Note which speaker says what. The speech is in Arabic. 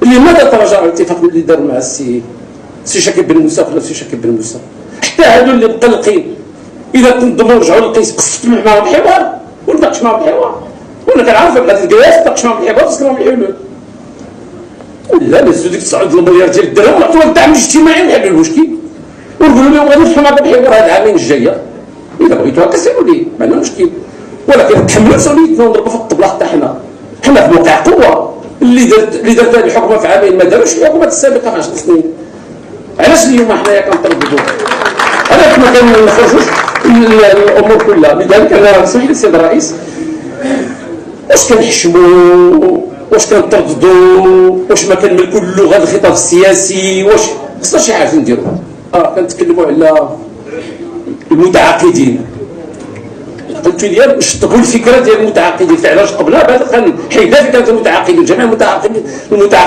Speaker 1: لماذا تراجع الاتفاق اللي دار مع السي شاكر بن موسى ولا السي شاكر بن موسى؟ حتى هادو اللي مقلقين اذا تنظموا رجعوا للقيس قصت معاهم الحوار ونناقش معاهم الحوار، وانا كنعرفك غادي تجلس تناقش معاهم الحوار وتسلم معاهم الحلول، ولا نهزوا ديك 9 المليار ديال الدرهم ونعطيوها الدعم الاجتماعي ونحلوا المشكل ونقولوا لهم غادي نفتحوا معاكم الحوار هاد العامين الجايه، اذا بغيتوا هكا سيروا ليه ما عندنا مشكل، ولكن نتحملوا مسؤوليتنا ونضربوا في الطبله حتى حنا في موقع قوه. اللي دارت هذه الحكومه في عامين ما داروش الحكومات السابقه في 10 سنين. علاش اليوم حنايا كنطردوا؟ علاش ما كنخرجوش الامور كلها؟ لذلك انا نصح للسيد الرئيس، واش كنحشموا، واش كنطردوا، واش ما كنملكوا اللغه الخطاب السياسي، واش خصنا شي حاجه نديروها. كنتكلموا على المتعاقدين، قلت لي نشطبوا الفكره ديال المتعاقدين، علاش قبلها كان حيدها فكره المتعاقدين، جميع المتعاقدين